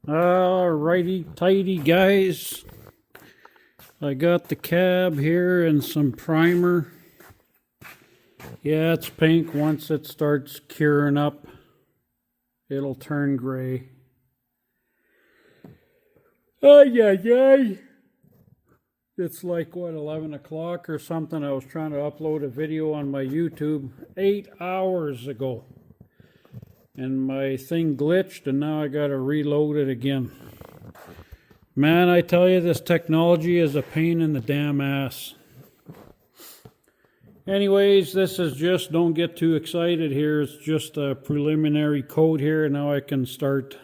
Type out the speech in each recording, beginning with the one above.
Alrighty, tighty guys. I got the cab here and some primer. Yeah, it's pink. Once it starts curing up, it'll turn gray. Ay, ay, ay. It's like, what, 11 o'clock or something. I was trying to upload a video on my YouTube 8 hours ago. And my thing glitched, and now I got to reload it again. Man, I tell you, this technology is a pain in the damn ass. Anyways, this is just, don't get too excited here. It's just a preliminary coat here. Now I can start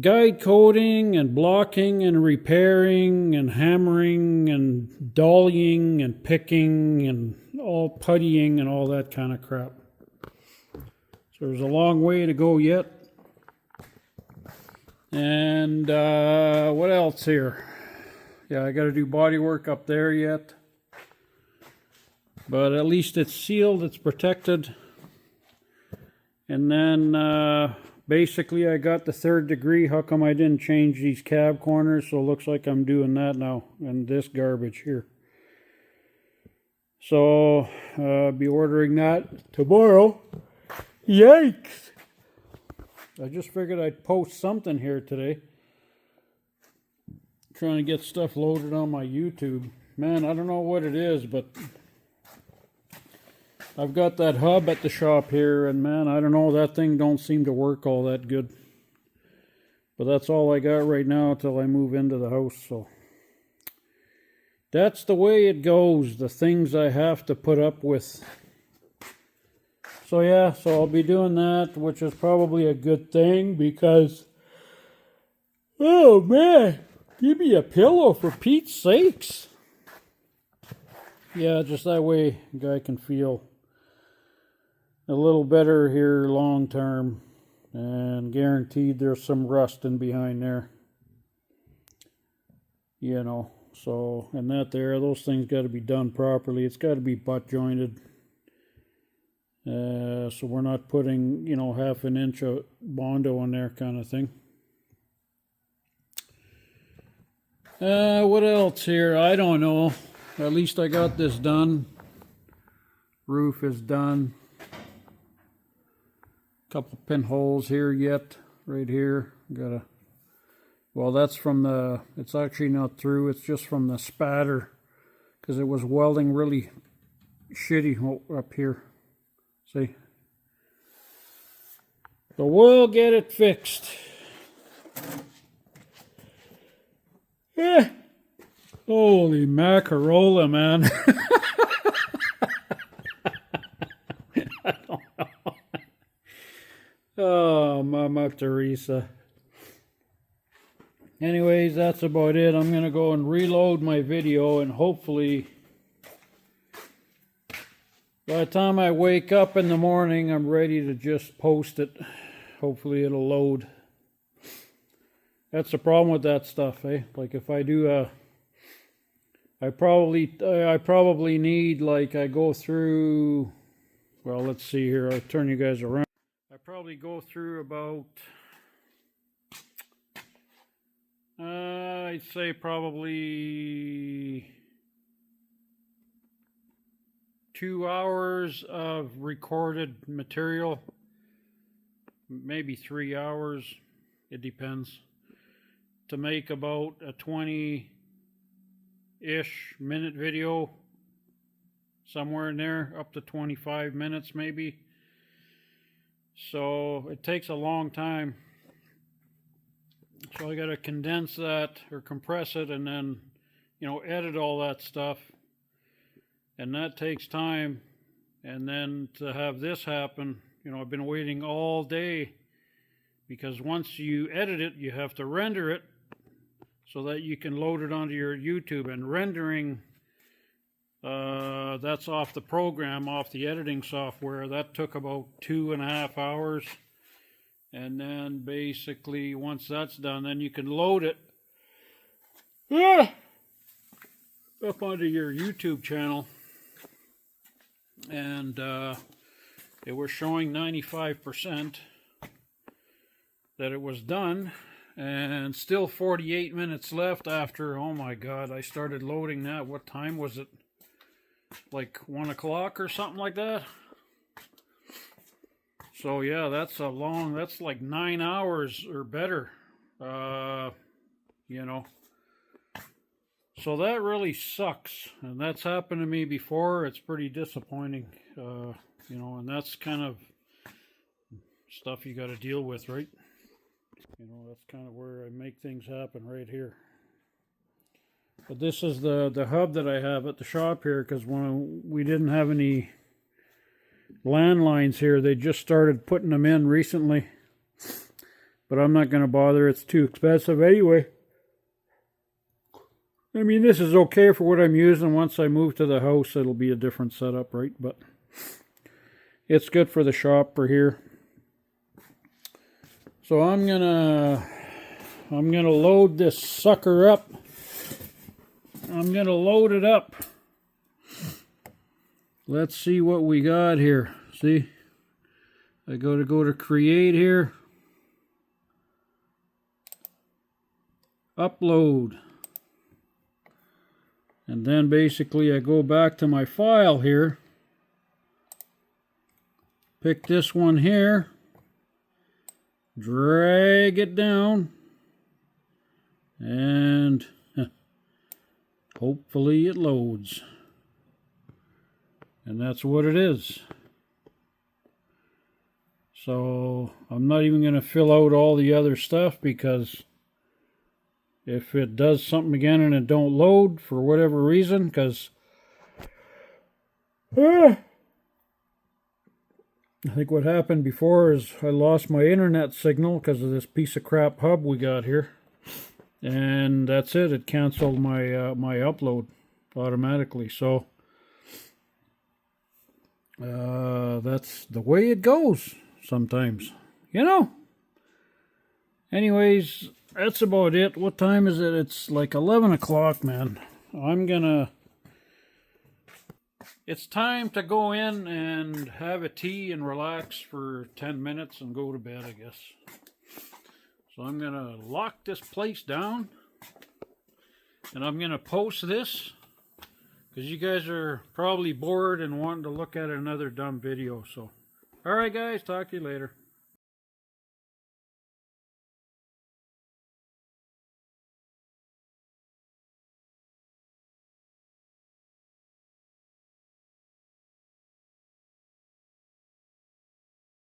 guide coating and blocking and repairing and hammering and dollying and picking and all puttying and all that kind of crap. So there's a long way to go yet. And what else here? Yeah, I got to do body work up there yet. But at least it's sealed, it's protected. And then basically I got the 3rd degree. How come I didn't change these cab corners? So it looks like I'm doing that now. And this garbage here. So I'll be ordering that tomorrow. Yikes! I just figured I'd post something here today. Trying to get stuff loaded on my YouTube. Man, I don't know what it is, but I've got that hub at the shop here, and man, I don't know, that thing don't seem to work all that good. But that's all I got right now until I move into the house, so that's the way it goes, the things I have to put up with. So yeah, so I'll be doing that, which is probably a good thing because, oh man, give me a pillow for Pete's sakes. Yeah, just that way a guy can feel a little better here long term, and guaranteed there's some rusting behind there, you know. So, and that there, those things got to be done properly. It's got to be butt jointed, so we're not putting, you know, 1/2 inch of Bondo on there kind of thing. What else here? I don't know. At least I got this done. Roof is done. Couple pinholes here yet, right here. Well, that's from the, it's actually not through, it's just from the spatter, because it was welding really shitty up here. See? So we'll get it fixed. Holy mackerel, man. Oh, Mama Teresa. Anyways, that's about it. I'm going to go and reload my video, and hopefully by the time I wake up in the morning, I'm ready to just post it. Hopefully it'll load. That's the problem with that stuff, eh? Like if I do I probably need, like, I go through, well, let's see here. I'll turn you guys around. I probably go through about, I'd say probably 2 hours of recorded material, maybe 3 hours, it depends, to make about a 20-ish minute video, somewhere in there, up to 25 minutes maybe. So it takes a long time. So I got to condense that or compress it and then, you know, edit all that stuff. And that takes time. And then to have this happen, you know, I've been waiting all day, because once you edit it, you have to render it so that you can load it onto your YouTube. And rendering, that's off the program, off the editing software. That took about 2.5 hours. And then basically once that's done, then you can load it up onto your YouTube channel. And it was showing 95%. that it was done, and still 48 minutes left after, oh my god, I started loading that. What time was it? Like 1 o'clock or something like that? So yeah, that's like 9 hours or better, you know. So that really sucks, and that's happened to me before. It's pretty disappointing, you know, and that's kind of stuff you got to deal with, right? You know, that's kind of where I make things happen right here. But this is the hub that I have at the shop here, because when we didn't have any landlines here, they just started putting them in recently. But I'm not going to bother, it's too expensive anyway. I mean, this is okay for what I'm using. Once I move to the house, it'll be a different setup, right? But it's good for the shop for here. So I'm gonna load this sucker up. I'm gonna load it up. Let's see what we got here. See, I go to create here. Upload. And then basically I go back to my file here. Pick this one here. Drag it down. And hopefully it loads. And that's what it is. So I'm not even going to fill out all the other stuff, because if it does something again and it don't load for whatever reason, because I think what happened before is I lost my internet signal because of this piece of crap hub we got here. And that's it. It canceled my my upload automatically. So that's the way it goes sometimes, you know. Anyways, that's about it. What time is it? It's like 11 o'clock, man. It's time to go in and have a tea and relax for 10 minutes and go to bed, I guess. So I'm going to lock this place down, and I'm going to post this, because you guys are probably bored and wanting to look at another dumb video. So, alright guys, talk to you later.